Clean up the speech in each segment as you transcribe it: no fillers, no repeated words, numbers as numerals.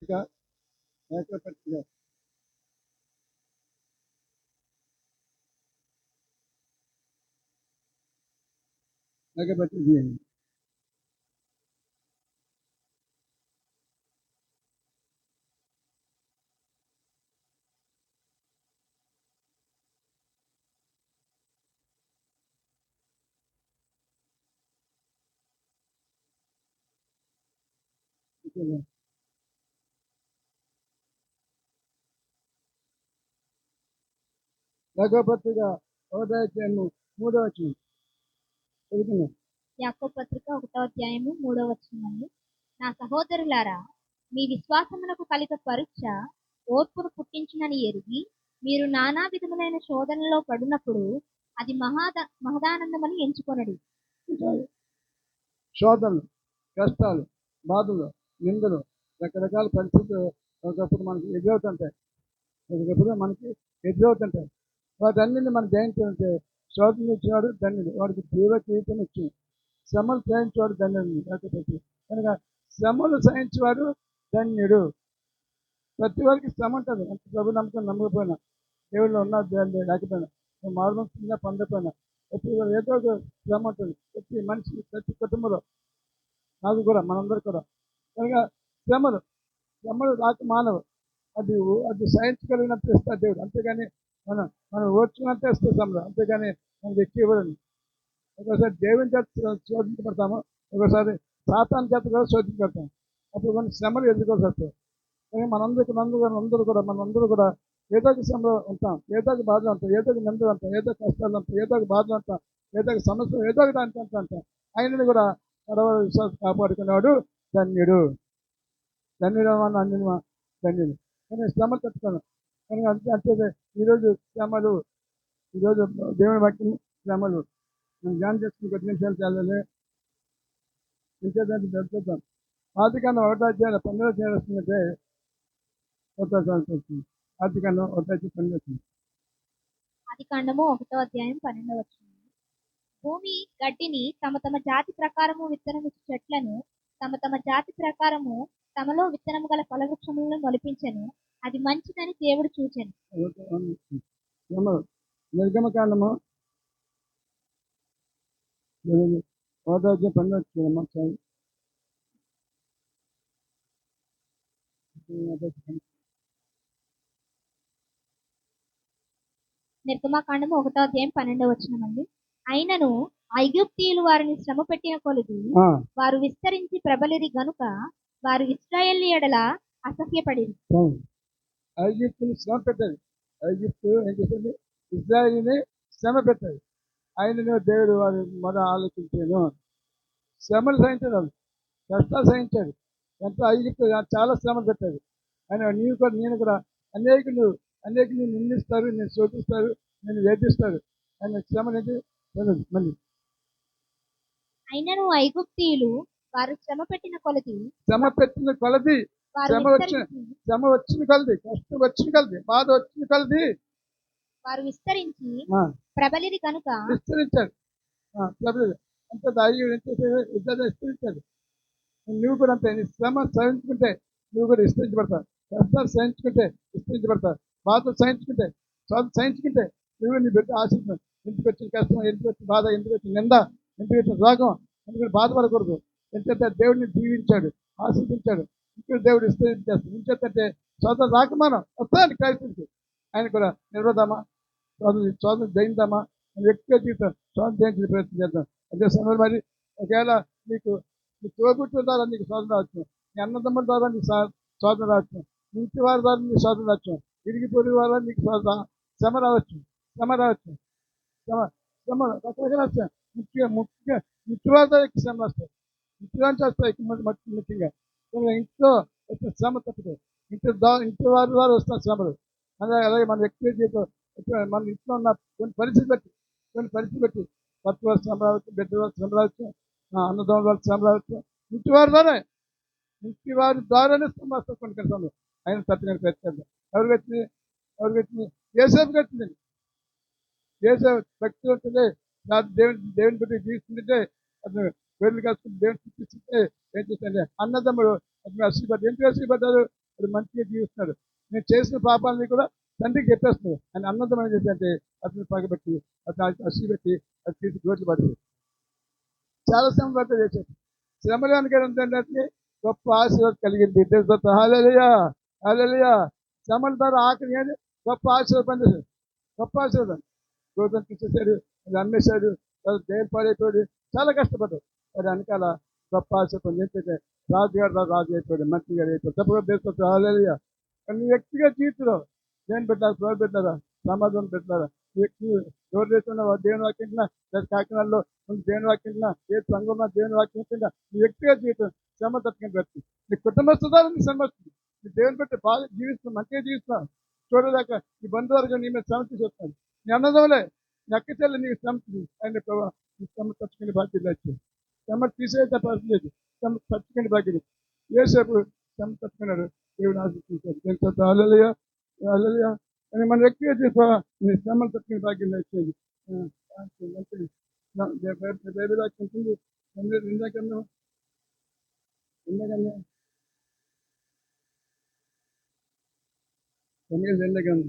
ఏకపక్షిగా ఏకపక్షి ఏకపక్షిగా ఒకటో మూడో వచ్చింది చదువుకున్నాం. యాకోబు పత్రిక 1వ అధ్యాయము 3వ వచనం అండి. నా సహోదరులారా, మీ విశ్వాసమునకు కలిగ పరీక్ష ఓర్పును పుట్టించునని ఎరిగి మీరు నానా విధములైన శోధనలో పడినప్పుడు అది మహదానందమని ఎంచుకొనడి. శోధనలు, కష్టాలు, బాధలు, నిందలు, రకరకాల పరిస్థితులు ఒకప్పుడు మనకి ఎదురవుతుంటాయి. వాటన్నింటినీ మనం జయించాలంటే శోధన ఇచ్చేవాడు ధన్యుడు, వాడికి జీవితం ఇచ్చింది. శ్రమలు సహించేవాడు ధన్యుడు. లేకపోతే కనుక శ్రమలు సహించేవాడు ధన్యుడు. ప్రతి వారికి శ్రమ ఉంటుంది. అంత ప్రభు నమ్మకం నమ్మకపోయినా, దేవుళ్ళు ఉన్నా లేకపోయినా, మారుమూలంగా పొందకపోయినా ప్రతి ఏదో ఒక శ్రమ ఉంటుంది. ప్రతి మనిషి, ప్రతి కుటుంబంలో, నాకు కూడా, మనందరూ కూడా. కనుక శ్రమలు రాక మానవు. అది సహించగలిగినంత ఇస్తాడు దేవుడు. అంతేగాని మనం ఓర్చుకున్నంత ఇస్తే శ్రమలు, అంతేగాని మనకి ఎక్కువ ఇవ్వడండి. ఒకసారి దేవుని చేత శోధించబడతాము, ఒకసారి సాతాను చేత కూడా శోధించబడతాము. అప్పుడు కొన్ని శ్రమలు ఎదుర్కోవాల్సి వస్తాయి. కానీ మనందరూ కూడా ఏదో ఒక శ్రమలో ఉంటాం, ఏదో ఒక బాధలు ఉంటాం, ఏదో ఒక నిందలు ఉంటాం, ఏదో ఒక కష్టాలు ఉంటాం, ఏదో ఒక బాధలు ఉంటాం, ఏదో ఒక సమస్యలు, ఏదో ఒక దాంట్లో ఉంటాం. ఆయనని కూడా నడవల విశ్వాసం కాపాడుకునేవాడు ధన్యుడు. ధన్యుడు. కానీ శ్రమ తట్టుకోను. కానీ అంటే ఈరోజు శ్రమలు, ఈరోజు దేవుని బట్టి శ్రమలు మనం ధ్యానం చేసుకుని కొద్ది నిమిషాలు చాలాలి. ఇంకేదంటే జరుపుతాం. ఆదికాండం 1వ అధ్యాయం 12వ వస్తుందంటే వస్తుంది. ఆదికాండం 1వ అధ్యాయం 12 వస్తుంది. ఆదికాండము 1వ అధ్యాయం 12వ వచనం. భూమి గడ్డిని తమ తమ జాతి ప్రకారము విత్తనమిచ్చు చెట్లను తమ తమ జాతి ప్రకారము తమలో విత్తనము గల ఫలవృక్షములను మొలిపించెను. అది మంచిదని దేవుడు చూచెను. నిర్గమకాండము 1వ అధ్యాయం 12 నిర్గమకాండము 1వ అధ్యాయం 12వ వచనం అండి. అయినను ఐగుప్తీయులు వారిని శ్రమ పెట్టిన కొలది వారు విస్తరించి ప్రబలిరి గనుక వారు ఇశ్రాయేలు ఎడల అసహ్యపడిరి. ఐగుప్తుని శ్రమ పెట్టారు. ఐగుప్తు ఏం చేసింది? ఇశ్రాయేలుని శ్రమ పెట్టారు. ఆయనను దేవుడు వారు ఆలోచించాను. శ్రమలు సహించాడు, కష్టాలు సహించాడు. ఎంతో ఐగుప్తు చాలా శ్రమలు పెట్టారు. ఆయన నేను కూడా అనేకులు నిందిస్తారు, నేను శోధిస్తారు, నేను వేధిస్తారు. ఆయన శ్రమ అనేది మళ్ళీ అయినను ఐగుప్తీయులు వారు శ్రమ పెట్టిన కొలది శ్రమ వచ్చిన కొలది, కష్టం వచ్చిన కొలది, బాధ వచ్చిన కొలది వారు విస్తరించి ప్రబలిరి కనుక విస్తరించాడు. అంత విస్తరించాడు. నువ్వు కూడా అంతే. నీ శ్రమ సహించుకుంటే నువ్వు కూడా విస్తరించబడతావు. కష్టాలు సహించుకుంటే విస్తరించబడతావు. బాధలు సహించుకుంటే నువ్వు నీ బిడ్డ ఆశిస్తున్నావు. ఎందుకు వచ్చిన కష్టం, ఎందుకు వచ్చిన బాధ, ఎందుకు వచ్చిన నింద, ఎందుకు వచ్చిన రోగం, ఎందుకు బాధపడకూడదు. ఎందుకంటే దేవుడిని దీవించాడు, ఆశీర్వదించాడు. ఇక్కడ దేవుడు విస్తరించేస్తాడు. ఇంకేంటంటే సోదరు రాకమానం వస్తాను క్రైస్తుడికి. ఆయన కూడా నిలబడదామా, సోదరు జయిందామా, వ్యక్తిగత జీవితం సోదరు జయించే ప్రయత్నం చేద్దాం. అదే సమయంలో మరి ఒకవేళ నీకు నీ తోబుట్టుల ద్వారా నీకు శోధన రావచ్చు, నీ అన్నదమ్ముల ద్వారా నీకు శోధన రావచ్చు, నీ ఇంటి వారి ద్వారా నీకు శోధన రావచ్చు, ఇరిగి పొరుగు వల్ల నీకు శ్రమ రావచ్చు. రకరకాల వస్తాయి. ముఖ్యంగా ఇంటి వారి ద్వారా ఎక్కువ శ్రమ వస్తాయి. ఇంటిలోంచి వస్తాయి ముఖ్యంగా. ఇంట్లో వచ్చిన శ్రమ తప్పదు. ఇంటి వారి ద్వారా వస్తున్న శ్రమలు. అలాగే మన వ్యక్తిగత జీవితం మన ఇంట్లో ఉన్న కొన్ని పరిస్థితి బట్టి భర్త వారి శ్రమ రావచ్చు, బిడ్డ వారి శ్రమ రావచ్చు, అన్నదమ్ముల వారి శ్రమ రావచ్చు. ఇంటి వారి ద్వారానే శ్రమ వస్తుంది కొన్ని సమయంలో. ఆయన తట్టుకునే ప్రయత్నం. ఎవరు వచ్చింది? యేసేపుకి వచ్చిందండి. యేసేపు భక్తి ఉంటుంది, దేవుని బట్టి జీవిస్తుంటే అతను వేర్లు కాసుకుని దేవుని చూపిస్తుంటే ఏం చేస్తుంది? అన్నదమ్ముడు అతను అసలుపడ్డారు. ఎందుకు అసలుపడ్డారు? ఇప్పుడు మంచిగా జీవిస్తున్నాడు. నేను చేసిన పాపాలని కూడా తండ్రికి చెప్పేస్తున్నాడు. ఆయన అన్నంతం ఏం చేశాడంటే అతను పగబెట్టి అతను అసి పెట్టి అది తీసి గోట్లు పడేది. చాలా శ్రమ పడితే చేశాడు. శ్రమలు అనుకుంటే గొప్ప ఆశీర్వాదం కలిగింది. హల్లెలూయా, హల్లెలూయా. శ్రమల ద్వారా ఆఖరి ఏది గొప్ప ఆశీర్వాదం పనిచేశాడు. గొప్ప ఆశీర్వాదం. గోధుమ తీసేశాడు, అది అమ్మేశాడు, దేని పాడైపోయాడు, చాలా కష్టపడ్డాడు. మరి వెనకాల గొప్ప ఆశీర్వాదం ఏంటంటే రాజుగారు రాజు అయిపోయాడు, మంత్రి గారు అయిపోయాడు. తప్పకుండా దేశం హల్లెలూయా. కానీ వ్యక్తిగత జీవితంలో దేని పెట్టారా, తోడు పెట్టారా, సమాధానం పెట్టారా, వ్యక్తి ఎవరు చేస్తున్నా దేవుని వాక్యం లేదా కాకినాడలో దేవుని వాక్యం ఏ సంఘంలో దేవుని వాక్యం కింద నీ వ్యక్తిగత జీవితం శ్రమ తట్టుకుని వ్యక్తి నీ కుటుంబ సుధారణ శ్రమ వస్తుంది. నీ దేవుని పెట్టి బాగా జీవిస్తున్నావు, మంచిగా జీవిస్తున్నావు, చూడలేక నీ బంధువర్గం నీ మీద శ్రమ తీసుకొస్తాను. నీ అన్నదములే నీ అక్క చెల్లి నీకు శ్రమ ఆయన ప్రభావ నీ శ్రమ తట్టుకుని బాధ్యత వచ్చి శ్రమ తీసేట పరిస్థితి శ్రమ తట్టుకుని బాధ్యత ఏసేపు శ్రమ తట్టుకున్నాడు. దేవుని ఆశించాడు. ఎంతో హల్లెలూయా, హల్లెలూయా. అని మన వ్యక్తిగా తీసుకో నీ శ్రమలు తట్టుకుని భాగ్యం వచ్చేది. బైబిల్ వాక్యం ఉంటుంది. రెండకన్నా రెండకన్నా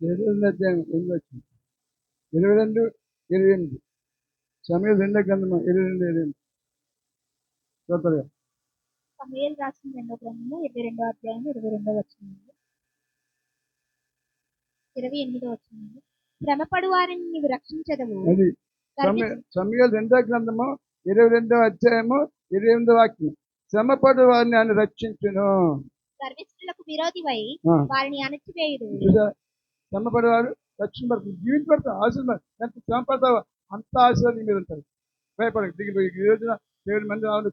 22 అధ్యాయం 8 వచ్చింది. 22, 28. సమయం 2 గ్రంథము 22, 28. చూడగా సమూయేలు రాసిన 2వ గ్రంథము 22వ అధ్యాయం 22వ వచనం, 28వ వచనం. శ్రమపడు వారిని నీవు రక్షించదవు. అది సమూయేలు 2వ గ్రంథము 22వ అధ్యాయము 28వ వాక్యం. శ్రమపడు వారిని ఆయన రక్షించును. గర్విష్ఠులకు విరోధివై వారిని అణచివేయుదు. శ్రమపడేవారు రక్షణ పడుతుంది, జీవించబడతావు, ఆశీర్వాదం. ఎంత శ్రమ పడతావో అంత ఆశీర్వాదం నీ మీద ఉంటుంది. భయపడకు, దిగిపోయి ఈ రోజున 7 మంది రావాలి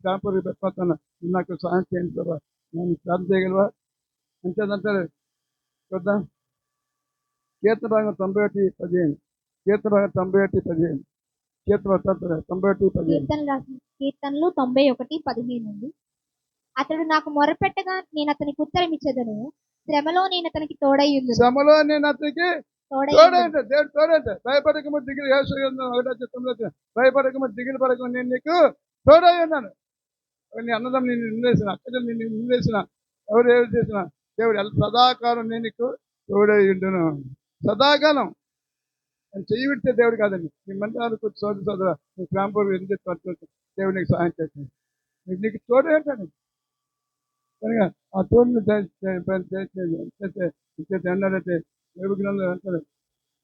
శ్రమపడి పెట్టిపోతాను, నాకు సహాయం చేయండి ప్రభావ, నేను ప్రార్థన చేయగలవా అంతేదంటారు. చూద్దాం. కీర్తన భాగం 91:15. కీర్తన భాగం 91:15. కీర్తన 91:15. కీర్తనలు 91:15. అతడు నాకు మొరపెట్టగా నేను అతనికి ఉత్తరం ఇచ్చేదను, శ్రమలో నేను అతనికి తోడయ్యుందును. శ్రమలో నేను అతనికి తోడైంది. దేవుడు తోడైంది. భయపడకము దిగులు భయపడకము దిగులు పడకము నేను నీకు తోడై ఉన్నాను. నీ అన్నదం నిన్ను నిందేసిన, అక్కడ నిన్ను నిందేసిన, ఎవరు ఏమి చేసిన దేవుడు సదాకాలం నేను నీకు తోడై ఉండును. సదాకాలం అని చెయ్యి విడితే దేవుడు కాదండి. నీ మందిరాలు కూర్చు సోదర నీ ప్రాంపూర్ ఎందుకు పడుతుంది, దేవుడు నీకు సహాయం చేస్తుంది, నీకు తోడై ఉంటాను. కనుక ఆ తోడుని అన్నారంటే ఏడు గ్రంథాలు అంటారు.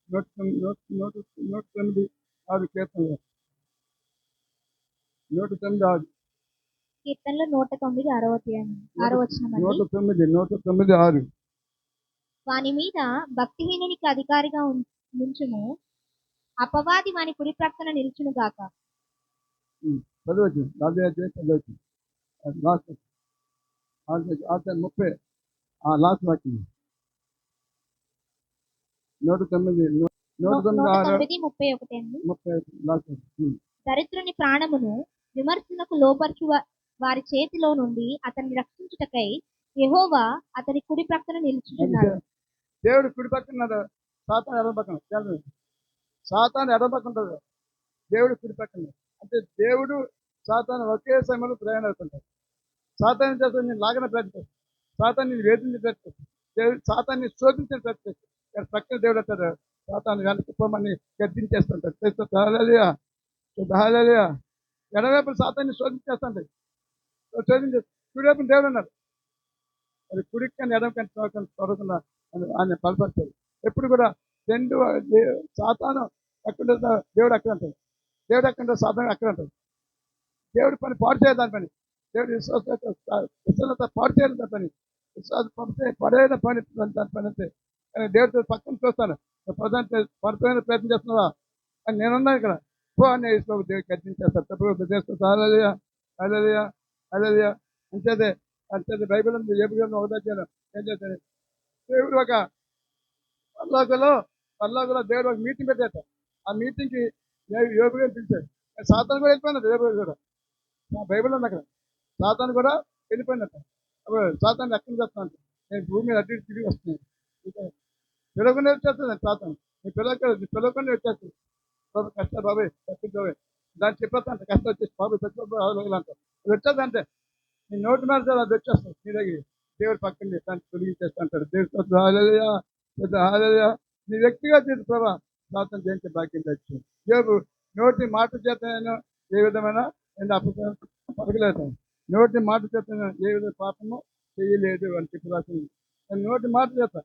109:6 కీర్తనలు 109:6. కీర్తనలు 109:6. వాని మీద భక్తిహీనునికి అధికారిగా నుంచుము, అపవాది వాని కుడి ప్రక్కన నిలుచును గాక. చదవచ్చు, చదవచ్చు. లాస్ట్ 30 లాస్ట్ వాక్యం 109:31. దరిద్రుని ప్రాణమును విమర్శనకు లోపరచు వారి చేతిలో నుండి అతన్ని రక్షించుటకై యెహోవా అతని కుడి ప్రక్కన నిలుచుచున్నాడు. దేవుడు కుడి పక్కన, సాతాను ఎడమ పక్కన. సాతాను ఎడమ పక్కన ఉంటాడు, దేవుడు కుడి పక్కన. అంటే దేవుడు సాతాను ఒకే సమయంలో ప్రయాణం అవుతుంటారు. సాతాను చేస్తాను నేను లాగన ప్రయత్నిస్తాను, సాతాను నేను వేధించి ప్రయత్నిస్తాను, దేవుడు సాతాన్ని శోధించిన ప్రయత్నిస్తాను. ఇక్కడ పక్కన దేవుడు అంటారు సాతాను వెనకపోమని గద్దించేస్తుంటాడు. హల్లెలూయా, హల్లెలూయా. ఎడవైపు సాతాన్ని శోధించేస్తాడు, శోధించే కుడివైపు దేవుడు అన్నారు. అది కుడికి కానీ ఎడమ కానీ త్వరకుండా ఆయన బలపడతాడు. ఎప్పుడు కూడా రెండు సాతాను అక్కడ దేవుడు అక్కడ అంటాడు, దేవుడు అక్కడ సాతాను అక్కడ అంటాడు. దేవుడి పని పాడు చేయాలి, దాని పని దేవుడు విశ్వాసత పాడు చేయాలి, దాని పని విశ్వాస పడైన పని దాని పని అంతే. దేవుడితో పక్కన చూస్తాను, పడిపోయిన ప్రయత్నం చేస్తున్నావా అని నేనున్నాను ఇక్కడ, పో అని దేవుడు కట్టించేస్తాను. తప్పకుండా చేస్తాను. హల్లెలూయా, హల్లెలూయా, హల్లెలూయా. అంతే బైబిల్ ఉంది. ఏ బిడ్డ ఒకటో అధ్యాయం ఏం చేస్తాను, దేవుడు ఒక పర్లోకలో దేవుడు ఒక మీటింగ్ పెట్టాట. ఆ మీటింగ్కి యోగుగా పిలిచాడు. సాతాను కూడా వెళ్ళిపోయినట్టు, యోగులు కూడా బైబిల్ ఉంది అక్కడ. సాతాను కూడా వెళ్ళిపోయినట్ట. సాతాను ఎక్కడి నుంచి వస్తాను, నేను భూమి మీద అడ్డు తిరిగి వస్తున్నాను, పిలవకుండా వచ్చేస్తుంది సాతాను. నీ పిలవకుండా వచ్చేస్తుంది. కష్ట బాబాయ్ తప్పించే దాన్ని చెప్పేస్తా కష్టం వచ్చేసి బాబు చచ్చిపోతే అంటారు. అది వచ్చేదంటే నీ నోటి మీద అది వచ్చేస్తుంది నీ దగ్గర. దేవుడు పక్కన దాన్ని తొలగించేస్తా అంటాడు. దేవుడు హల్లెలూయా, హల్లెలూయా. నీ వ్యక్తిగా చేసి ప్రభా ప్రార్థన చేయించే భాగ్యం తెచ్చు. దేవుడు నోటి మాట చేత నేను ఏ విధమైన నేను అపకలేదు. నోటి మాట చేత నేను ఏ విధమైన పాపము చేయలేదు అని చెప్పి రాసింది. నేను నోటి మాట చేత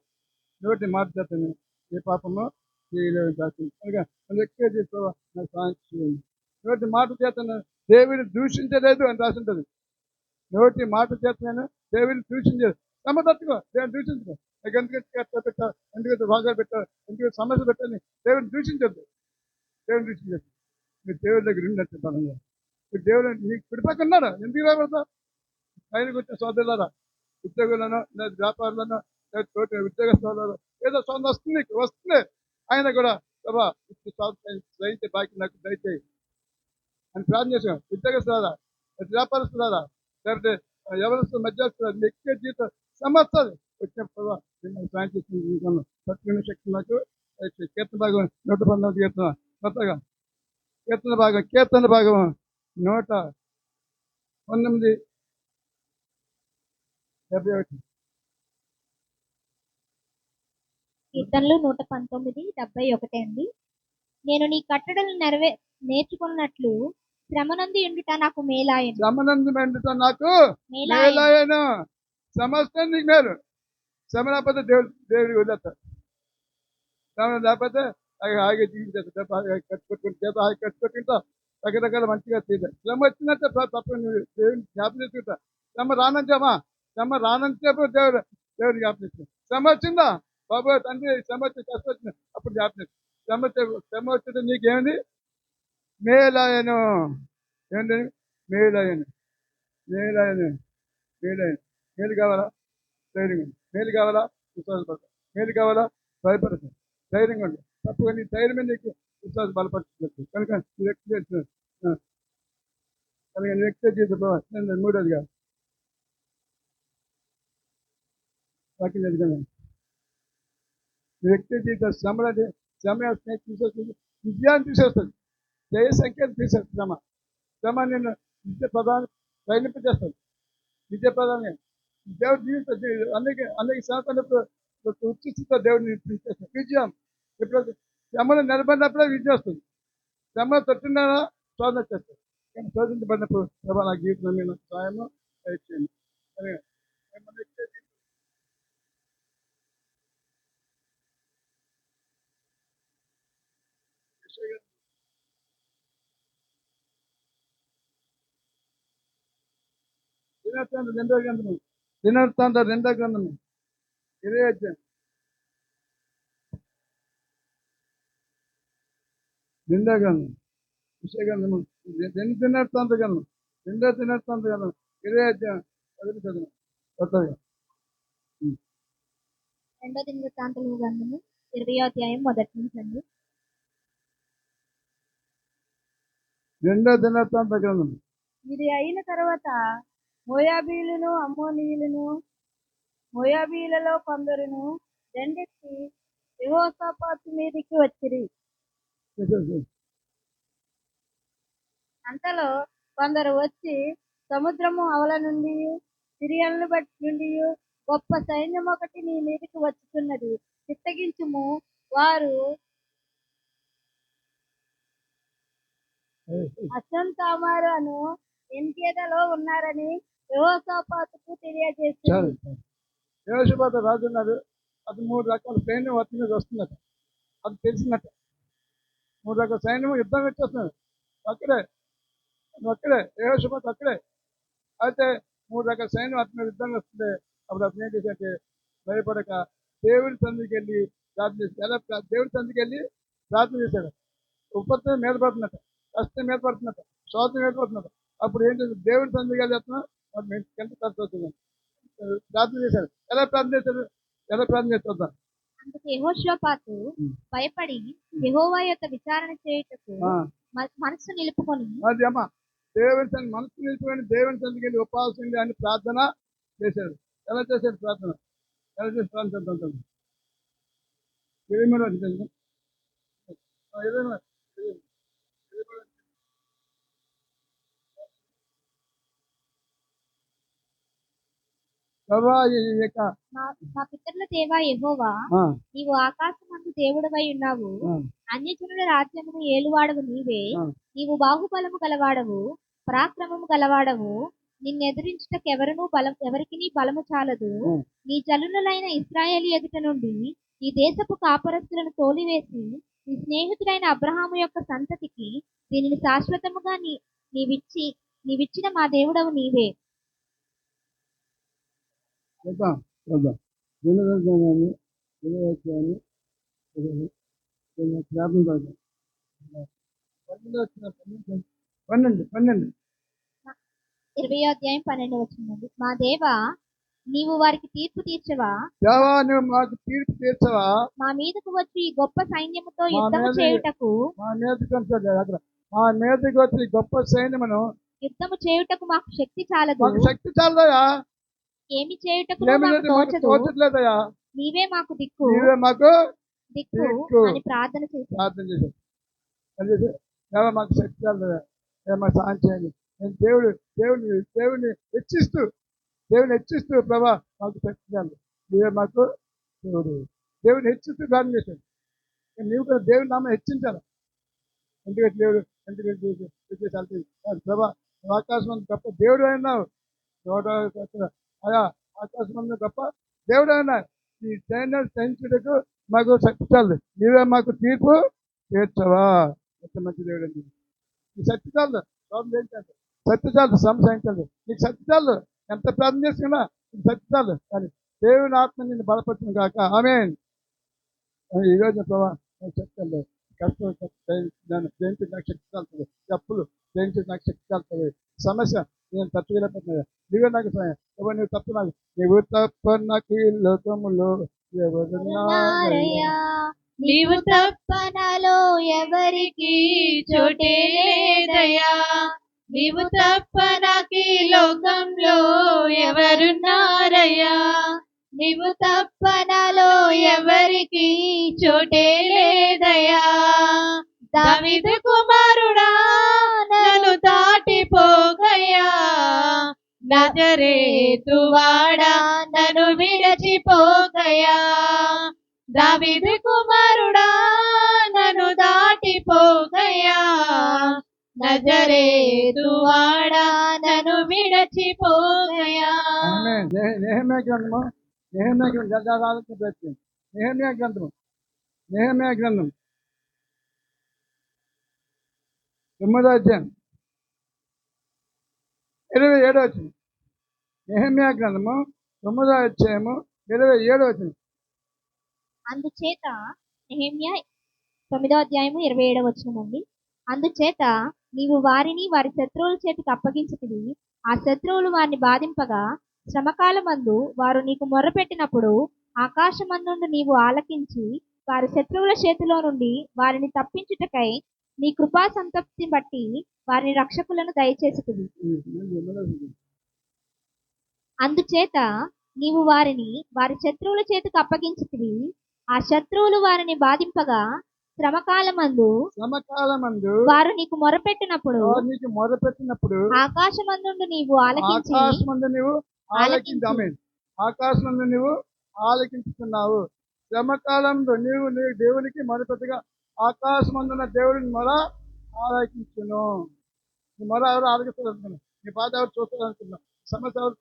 నేను ఏ పాపము చేయలేదు రాసింది. కనుక నువ్వు వ్యక్తిగా చేసి ప్రభా నాకు సహాయం చేయండి. నోటి మాట చేత నేను దేవుని దూషించలేదు అని రాసి ఉంటుంది. నోటి మాట చేత నేను దేవుని దూషించలేదు. శ్రమ తట్టుకో, దేవుని దూషించుకో. నీకు ఎందుకు పెట్టా, ఎందుకు రోగాలు పెట్టా, ఎందుకు సమస్య పెట్టని దేవుని దూషించొద్దు. దేవుని దూషించొద్దు. మీరు దేవుడి దగ్గర ఉన్నట్టు బలంగా మీరు దేవుడు నీకు పిడిపక్క ఉన్నాడు. ఎందుకు రాబడతావు? పైనకి వచ్చే సోదరులారా, ఉద్యోగులను లేదా వ్యాపారులను లేదా తోటి ఉద్యోగస్తులను ఏదో సొంత వస్తుంది నీకు వస్తుంది. ఆయన కూడా ప్రభా దయచే బాకీ నాకు దయచేయి అని ప్రార్థన చేసాం. ఉద్యోగస్తులారా, వ్యాపారస్తులారా, లేకపోతే ఎవరిస్తూ మధ్యస్తున్నారు, వ్యక్తిగత జీవితం సమస్తది వచ్చినప్పుడు మిమ్మల్ని సాయం చేసిన జీవితంలో తట్టుకునే శక్తి నాకు కీర్తన భాగం 119 కీర్తన కొత్తగా కీర్తన భాగం 119:71. కీర్తనలు 119:71 అండి. నేను నీ కట్టడలు నేర్చుకున్నట్లు శ్రమనందు ఎండుట నాకు మేలాయను. శ్రమనందు ఎండుట నాకు మేలాయను. సమస్తం నీకు మేలు. శ్రమ లేకపోతే దేవుడికి వదిలేస్తారు. శ్రమ లేకపోతే హాయిగా జీవించేస్తారు. హాయి కట్టుకుంటా రకరకాల మంచిగా తీరు. శ్రమ వచ్చినట్టే తప్ప నువ్వు దేవుని జ్ఞాపకం చేసుకుంటా. శ్రమ రానంచామా? శ్రమ రానంచేపు దేవుడు జ్ఞాపకం చేసుకుంటా. శ్రమ వచ్చిందా బాబు తండ్రి, శ్రమ వచ్చి కష్టం వచ్చింది అప్పుడు జ్ఞాపకం. శ్రమ వచ్చింది నీకేమిటి? మేలాయను. ఏంటి? మేలాయను. మేలు కావాలా? ధైర్యం. మేలు కావాలా? విశ్వాసపడతాం. మేలు కావాలా? భయపడతాం. ధైర్యంగా ఉండి తప్పుగా నీ ధైర్యమే నీకు విశ్వాసం బలపడుతుంది. కనుక వ్యక్తి జీవితం మూడోదిగా వాక్యం చదువుకున్నాను. వ్యక్తి జీవితం శ్రమ తీసేస్తుంది, విజయాన్ని తీసేస్తుంది, జయ సంఖ్యను తీసేస్తుంది. శ్రమ నిన్ను నిత్య ప్రధానం ప్రయాణింపజేస్తుంది. నిత్య ప్రధానంగా దేవుడు జీవితం అనేక శాతంలో ఉచిత దేవుడిని తీసేస్తాడు. విజయం ఎప్పుడు శ్రమను నిలబడినప్పుడే విజయం వస్తుంది. శ్రమ తొట్టిన శోధన చేస్తుంది. కానీ శోధించబడినప్పుడు ప్రభా నా జీవితం మీద సాయము దయచేయండి. దినవృత్తాంతం 2వ గ్రంథము 20 అధ్యాయం 2వ గ్రంథం విషయగ్రంథము దినవృత్తాంత గ్రంథం 2వ దినవృత్తాంత గ్రంథం 20 అధ్యాయం 10 చదువు కొత్తగా 2వ దినవృత్తాంతముల గ్రంథము 20వ అధ్యాయం మొదటి నుంచి అండి. 2వ దినవృత్తాంత గ్రంథం. ఇది అయిన తర్వాత మోయాబీయులను అమ్మోనీయులను మోయాబీయులలో కొందరును దండెత్తి యెహోషాపాతు మీదికి వచ్చిరి. అంతలో కొందరు వచ్చి సముద్రము అవల నుండి సిరియన్లు బట్టి నుండి గొప్ప సైన్యం ఒకటి నీ మీదకి వచ్చుతున్నది, చిత్తగించుము, వారు అసంతామారు అను ఎన్కేదలో ఉన్నారని యెహోషాపాతుకు తెలియజేశారు. యెహోషాపాతు రాజు ఉన్నారు. అది 3 రకాల సైన్యం వచ్చి మీద వస్తున్నట్టు అది తెలిసినట్టు. 3 రకాల సైన్యం యుద్ధం వచ్చేస్తున్నారు. అక్కడే యెహోషాపాతు అక్కడే. అయితే 3 రకాల సైన్యం అతని మీద యుద్ధం వస్తుంటే అప్పుడు అతను ఏం చేశాడంటే భయపడక దేవుడి సంధికి వెళ్ళి ప్రార్థన చేశాడు. ఎలా దేవుడి సంధికి వెళ్ళి ప్రార్థన చేశాడు. ఉపత్తి మీద పడుతున్నట్టు, కష్టం మీద పడుతున్నట్టు, శోధన మీద పడుతున్నట్టు. అప్పుడు ఏం చేశాడు? దేవుడి సంధికి వెళ్ళి చెప్తున్నా ఎంత ఖర్చు అవుతుంది ప్రార్థన చేశాడు. ఎలా ప్రార్థన చేస్తాడు? అందుకు యెహోషాపాతు భయపడి యెహోవా యొక్క విచారణ చేయుటకు మనసు నిలుపుకొని అది అమ్మ దేవుని మనసు నిలుపుకొని దేవుని సంధికి వెళ్ళి ఉపవాసం అని ప్రార్థన చేశాడు. ఎలా చేశాడు ప్రార్థన? ఎలా చేసి ప్రార్థన? 23వ అధ్యాయం ప్రభా ఈ యొక్క మా పితరుల దేవా యెహోవా, ఆ, నీవు ఆకాశమందు దేవుడవై ఉన్నావు. ఆ, అన్యజనుల రాజ్యమును ఏలువాడవు నీవే. ఆ. నీవు బాహుబలము గలవాడవు, పరాక్రమము గలవాడవు. ఎవరికిని బలము చాలదు. ఉం. నీ జనులైన ఇశ్రాయేలు ఎదుట నుండి ఈ దేశపు కాపరస్తులను తోలివేసి నీ స్నేహితుడైన అబ్రహాము యొక్క సంతతికి దీనిని శాశ్వతముగా నీవిచ్చిన మా దేవుడవు నీవే. చూద్దాం చూద్దాం దినదర్శనాన్ని వివేకాన్ని జ్ఞాపకం కాదు. 12 వచ్చిన 12 20వ అధ్యాయం 12వ వచనం. మా దేవా, నీవు వారికి తీర్పు తీర్చవా? దేవా నువ్వు మాకు తీర్పు తీర్చవా? మా మీదకు వచ్చి ఈ గొప్ప సైన్యముతో మా యుద్ధము మీద- చేయుటకు మా మీదకి అక్కడ మా మీదకి వచ్చి ఈ గొప్ప సైన్యమును మాకు శక్తి చాలదు. మాకు శక్తి చాలదయా, ఏమి చేయుటకు ఏమి మాకు లేదు, మాకు తోచదు. తోచట్లేదయా. నీవే మాకు దిక్కు నీవే మాకు దిక్కు దిక్కు. అని ప్రార్థన చేశాను. ప్రార్థన చేశాను. దేవా మాకు శక్తి చాలదయా, మాకు సాయం చేయండి. నేను దేవుడిని హెచ్చిస్తూ ప్రభా మాకు శక్తి చాలు. నీవే మాకు దేవుడిని హెచ్చిస్తూ ప్రార్థన చేశాను. నీవు కూడా దేవుని నామం హెచ్చించాలి. ఎందుకంటే దేవుడు ప్రభా ఆకాశం గొప్ప దేవుడు అయినావు. అయా ఆకాశం గొప్ప దేవుడు అయినా ఈ సైన్సుడికి మాకు శక్తి చాలు. నీవే మాకు తీర్పు తీర్చవా. ఎంత మంచి దేవుడు అండి. ఈ శక్తి చాలు, శక్తి చాలు, సంశయించాలి. నీకు శక్తి చాలు, ఎంత ప్రార్థన చేసుకున్నా నీకు శక్తి చాలు. కానీ దేవుని ఆత్మ నిన్ను బలపడుతుంది కాక. ఆమేన్. ఈరోజు ప్రభా నాకు చెప్తాను, కష్టం నన్ను జయించి నాకు శక్తి చాలుతుంది. అప్పులు జయించి నాకు శక్తి చాలుతుంది. సమస్య నేను తట్టుకోలేకపోతున్నా. నీవే నాకు సాయం. నువ్వు తప్పు నాకు, నువ్వు తప్ప నాకు ఈ లోకములో ఎవరున్నారయ్యా. నీవు తప్ప నాలో ఎవరికి చోటే లేదయ్యా. నీవు తప్ప నాకు ఈ లోకంలో ఎవరున్నారయ్యా. నీవు తప్ప నాలో ఎవరికి చోటే లేదయ్యా. దావీదు కుమారుడా, నన్ను దాటిపోగయ్యా. నజరేతువాడా, నన్ను విడచిపోగయ్యా. దావీదు కుమారుడా, నన్ను దాటిపోగయ్యా. నజరేతువాడా, నన్ను విడచిపోగయ్యా. ఆమేన్. నెహెమ్యా గ్రంథము నెహెమ్యా గ్రంథం 9వ అధ్యాయం 27వ వచనం. నెహెమ్యా గ్రంథము 9వ అధ్యాయము 27వ వచనం. అందుచేత నెహెమ్యా 9వ అధ్యాయము 27వ వచనం అండి. అందుచేత నీవు వారిని వారి శత్రువుల చేతికి అప్పగించితివి. ఆ శత్రువులు వారిని బాధింపగా శ్రమకాలమందు వారు నీకు మొర్రపెట్టినప్పుడు ఆకాశమందుండి నీవు ఆలకించి వారి శత్రువుల చేతిలో నుండి వారిని తప్పించుటకై నీ కృపా సంతప్తిని బట్టి వారిని రక్షకులను దయచేసితివి. అందుచేత నీవు వారిని వారి శత్రువుల చేతికి అప్పగించితివి. ఆ శత్రువులు వారిని బాధింపగా శ్రమకాలమందు వారు నీకు మొరపెట్టినప్పుడు ఆకాశమందు నీవు ఆలకించి ఆకాశమందు నీవు ఆలకించుతున్నావు. శ్రమకాలంలో నీవు దేవునికి మొరపెట్టగా ఆకాశమందున్న దేవుడిని మొర ఆలకించును. నీ మొర ఎవరు ఆలకిస్తారు అనుకున్నా, నీ బాధ ఎవరు చూస్తారు అనుకున్నా, సమస్య ఎవరు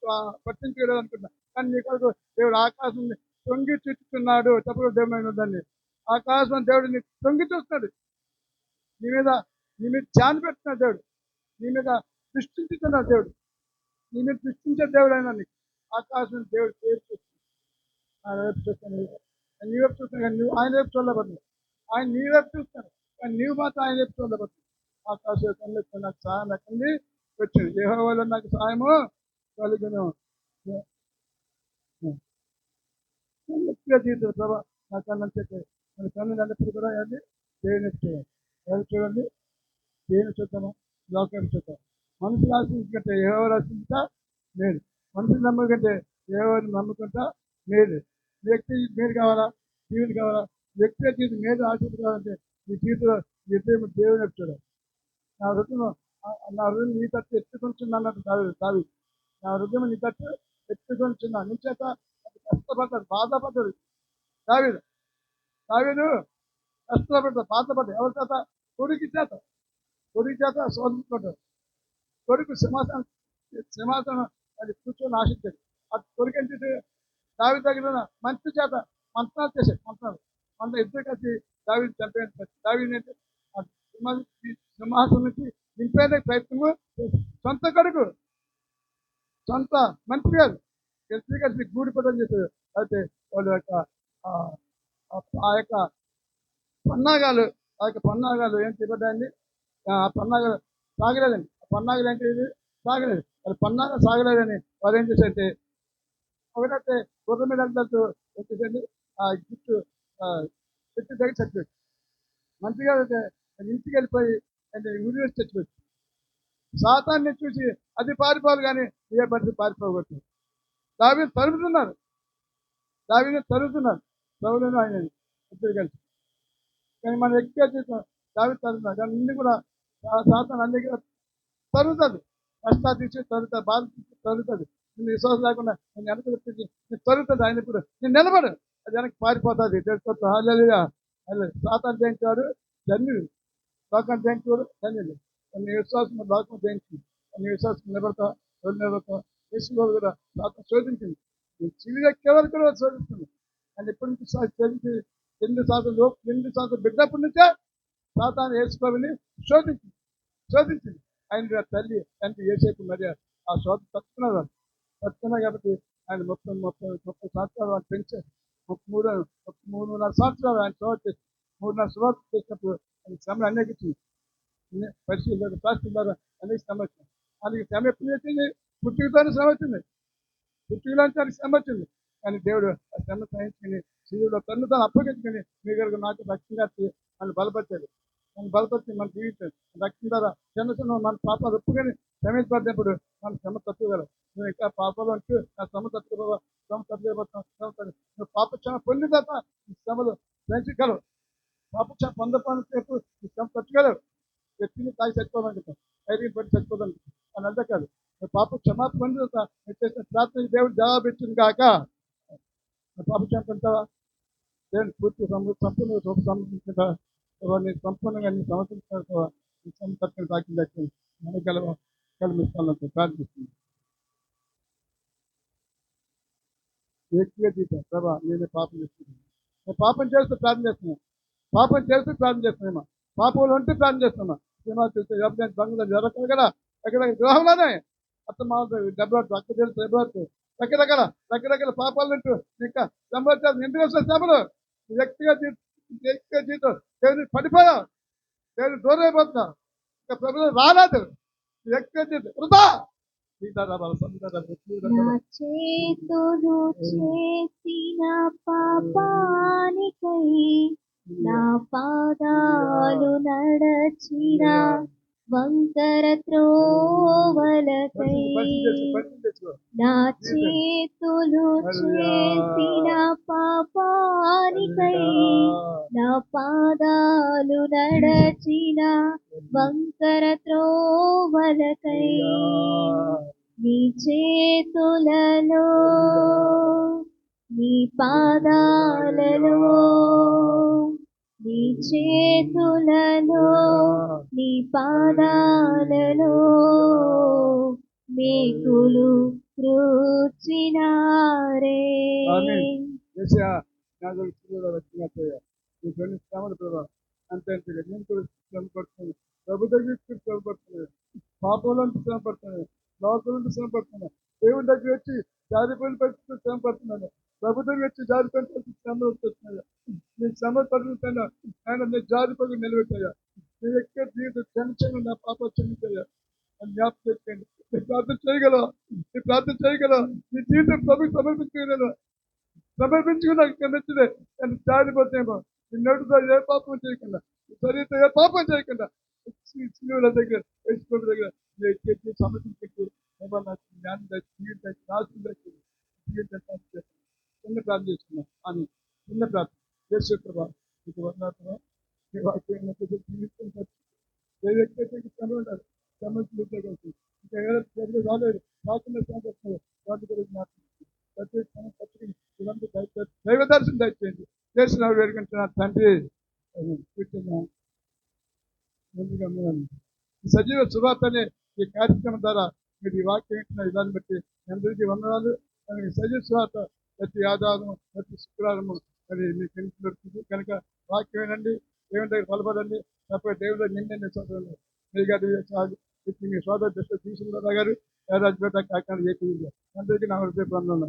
పట్టించుకోలేదు అనుకున్నా. కానీ నీ కొరకు దేవుడు ఆకాశం తొంగి చూస్తున్నాడు. తప్పుడు దేవుడు దాన్ని ఆకాశం దేవుడు నీ తొంగి చూస్తున్నాడు. నీ మీద ధ్యానం పెడుతున్నాడు దేవుడు. నీ మీద దృష్టించుతున్నాడు దేవుడు. నీ మీద దృష్టించే దేవుడు అయినా నీకు ఆకాశం దేవుడు పేరు చూస్తున్నాడు. ఆయన వైపు చూస్తాను, నీ వైపు చూస్తాను. కానీ నువ్వు ఆయన వైపు చూడబడుతుంది. ఆయన నీ వైపు చూస్తాను, కానీ నీవు మాత్రం ఆయన వైపు చూడబడుతుంది. ఆకాశం నాకు సహాయం ఎక్కండి వచ్చింది. యెహోవాలో నాకు సహాయము కలుగును. జీవితం ప్రభావ నా కన్నం చెప్పే మన కన్నులు అన్నప్పుడు కూడా అది దేవుని చూడాలి. ఎవరు చూడండి, దేవుని చూద్దామా, లోకాన్ని చూద్దాం. మనుషులు ఆశించుకుంటే యెహోవాను ఆశించుతా మేలు, మనుషులు నమ్ముకుంటే యెహోవాను నమ్ముకుంటా మేలు. వ్యక్తి మేలు కావాలా, జీవులు కావాలా? వ్యక్తిగత జీవితం మేలు ఆశించుకోవాలంటే ఈ జీవితంలో దేవుని చూడాలి. నా హృదయం నీ తట్టు ఎత్తుకుంటున్నా అన్నట్టు దావీదు. నా హృదయం నీ తట్టు ఎత్తుకొని చిన్న నించేత కష్టపడ్డాడు, బాధపడ్డాడు. దావీదు దావీదు కష్టపడ్డాడు, బాధపడ్డాడు. ఎవరి చేత? కొడుకు చేత శోధించుకుంటాడు. కొడుకు సింహాసనం అది కూర్చొని ఆశించాడు. ఆ కొడుకు ఏంటంటే దావీదు దగ్గర ఉన్న మంత్రి చేత మంత్రాలు చేశాడు. మంత్రం ఇద్దరు కలిసి దావీదు చంపేయాలి. దావీదు ఏంటి ఆ సింహాసనం నుంచి దింపేందుకు ప్రయత్నము చేశాడు. సొంత కొడుకు, సొంత మంత్రి గారు కలిసి గూడిపడని చేశారు. అయితే వాళ్ళ యొక్క ఆ ఆ యొక్క పన్నాగాలు ఏం చెప్పండి, ఆ పన్నాగాలు సాగలేదండి. ఆ పన్నాగాలు ఏంటి? సాగలేదు. అది పన్నాగా సాగలేదని వారు ఏం చేశారంటే ఒకటైతే గుర్రం మీద వెళ్తూ వచ్చేసండి ఆ గిఫ్ట్ చెట్టు దగ్గర చచ్చిపోయింది. మంత్రి గారు అయితే ఇంటికి వెళ్ళిపోయి అంటే ఊరి వేసి చచ్చిపోయింది. సాతాన్ని చూసి అది పారిపోవాలి కానీ ఏ పరిస్థితి పారిపోకూడదు. దావీదు తరుగుతున్నారు సౌలును ఆయన ఇద్దరు కలిసి. కానీ మనం ఎక్కువ చేస్తాం దావీదు తరుగుతున్నారు. కానీ ఇన్ని కూడా సాతాను అన్ని కూడా తరుగుతుంది. కష్టాలు తీసి తరుగుతుంది, బాధ తీసి తరుగుతుంది. నేను విశ్వాసం లేకుండా నేను వెనక తెప్పించి నేను తరుగుతుంది. ఆయన ఇప్పుడు నేను నిలబడు, అది వెనక్కి పారిపోతుంది. తెలుసుకోవచ్చు. హల్లెలూయా. సాతాను జయించేవాడు ధన్యుడు, లోకాన్ని జయించేవాడు ధన్యుడు. నీ విశ్వాసం లోకం జయించింది. నీ విశ్వాసం నిలబడతా యేసు కూడా సాతాను శోధించింది. నీ చివిగా కేవలం కూడా శోధిస్తుంది. అని ఎప్పటి నుంచి శోధించి 2 సంవత్సరాలు బిడ్డప్పటి నుంచే సాతాను యేసుని శోధించింది. ఆయన తల్లి తండ్రి యేసేపు మరి ఆ శోధ తట్టుకున్నారు కాబట్టి ఆయన 30 సంవత్సరాలు ఆయన పెంచారు. 3.5 సంవత్సరాలు ఆయన శోధ చేసి 3.5 సంవత్సరాలు చేసినప్పుడు ఆయన శ్రమలు అనేకించింది. పరిశీలన శాస్త్రుల అనేక శ్రమ వచ్చింది. ఆయనకి శ్రమ ఎప్పుడు వచ్చింది? పుట్టుకతోనే శ్రమ వచ్చింది. పుట్టుకలోంచి ఆయనకి శ్రమ వచ్చింది. కానీ దేవుడు ఆ శ్రమ సహించుకుని శివుడు తను అప్పగించుకుని మీ దగ్గర నాకు రక్షణ నన్ను బలపరిచాడు. నన్ను బలపరిచి మన జీవితం రక్షణ ద్వారా చిన్న మన పాపాలు ఒప్పుకొని శ్రమించబడినప్పుడు మన శ్రమ తట్టుకోగలరు. నువ్వు ఇంకా పాపాలు అంటూ నా శ్రమ తట్టుకోబోతున్నావు. నువ్వు పాప క్షమ పొందిన తర్వాత ఈ శ్రమలు సహించగలవు. పాప క్షమ పొందపడినప్పుడు ఈ శ్రమ తట్టుకోలేవు. వ్యక్తిని తాగి చచ్చిపోవాలనుకుంటాం, ఐదు పడి చచ్చిపోవాలనుకుంటాం. అని అంతే కాదు, పాప క్షమాపణ పొందిన తర్వాత చేసిన ప్రార్థన దేవుడు జవాబు ఇచ్చింది కాక పాప క్షమ పొందుతావా? దేవుని పూర్తి సంపూర్ణ సమర్పించుకుంటా నేను సంపూర్ణంగా నీ సమర్పించుకుంటావా? ఈ శ్రమ తట్టుకుని తాకి దక్కింది కలిమిస్తాను ప్రార్థిస్తుంది. వ్యక్తిగా జీవితం ప్రభా నేను పాపం చేస్తున్నాను, నేను పాపం చేస్తూ ప్రార్థన చేస్తున్నాను, పాపంలో ఉంటే ప్రార్థన చేస్తున్నా. సినిమా చూస్తే ఎవరికైనా దొంగలు జరగదు కదా, ఎక్కడ గృహంలోనే అత్తమాత దెబ్బలాడుతూ అక్క తెలుసు దెబ్బలాడుతూ రకరకాల పాపాలు ఉంటూ ఇంకా సంవత్సరాలు ఎందుకు వస్తాయి శ్రమలు? వ్యక్తిగా జీవితం దేవుని పడిపోయావు, దేవుని దూరం అయిపోతున్నావు, ఇంకా ప్రభుత్వం రాలేదు. వ్యక్తిగా జీవితం వృధా. నా చేతులు చేసిన పాపానికై నా పాదాలు నడచిన వంకర త్రోవలకై నా చేతులు చేసిన పాపానికై నా పాదాలు నడచిన వంకర త్రోవలకై నీ చేతులలో నీ పాదాలలో నీ చేతులలో నీ పాదాలలో మేకులు రుచినారే. అంతే నేను కూడా శ్రమ పడుతున్నాను, ప్రభు దగ్గర శ్రమ పడుతున్నాను, పాపంలో శ్రమ పడుతున్నాను, లోకంలో శ్రమ పడుతున్నాను, దేవుడి దగ్గర వచ్చి జారిపోయిన పరిస్థితులు శ్రమ పడుతున్నాను, ప్రభు దగ్గర వచ్చి జారిపోయిన పరిస్థితి శ్రమలు వస్తున్నాయా? నేను శ్రమ పడుతున్నా ఆయన నేను జారిపోయి నిలబెట్టాయా? నీ యొక్క జీవితం టెన్షన్ నా పాప క్షమించాయా అని జ్ఞాపకం చేసుకోండి. నీ ప్రార్థన చేయగలవు, నీ జీవితం ప్రభుకి సమర్పించుకున్నా నచ్చితే నేను జారిపోతేమో. నీ నడుతో ఏ పాపం చేయకుండా, నీ శరీరంతో ఏ పాపం చేయకుండా శిలువల దగ్గర యేసు దగ్గర సమర్పించుకుంటూ జ్ఞానం జీవితం నాశనం దక్కింది జీవితం చిన్న ప్రార్థన చేసుకున్నాం. అని చిన్న ప్రార్థన యేసు ప్రభా నీకు వందనాలు. నీ వాక్యం జీవితం ఏ వ్యక్తి అయితే శ్రమ ఉండాలి, సమస్యలు ఇంకా ఎవరైతే రాలేదు రాకుండా శ్రమ వాటి గురించి దర్శనం తెచ్చేయండి. చేసిన వేడుకుంటున్న తండ్రి కూర్చున్నాం. ముందుగా ఈ సజీవ సువార్తనే ఈ కార్యక్రమం ద్వారా మీరు ఈ వాక్యం వింటున్న విధాన్ని బట్టి మీ అందరికీ వందనాలు. కానీ సజీవ సువార్త ప్రతి ఆధారం ప్రతి శుక్రవారము మరి మీకు ఎందుకు దొరుకుతుంది కనుక వాక్యం వినండి, దేవుని దగ్గర బలపడండి. తప్ప దేవుడు నిండి సోదరులు మీ గారి మీ సోదరు దృష్టి తీసుకున్న గారు రాజపేట కాకినాడ ఏపీ అందరికీ నా హృదయ బంధువులు.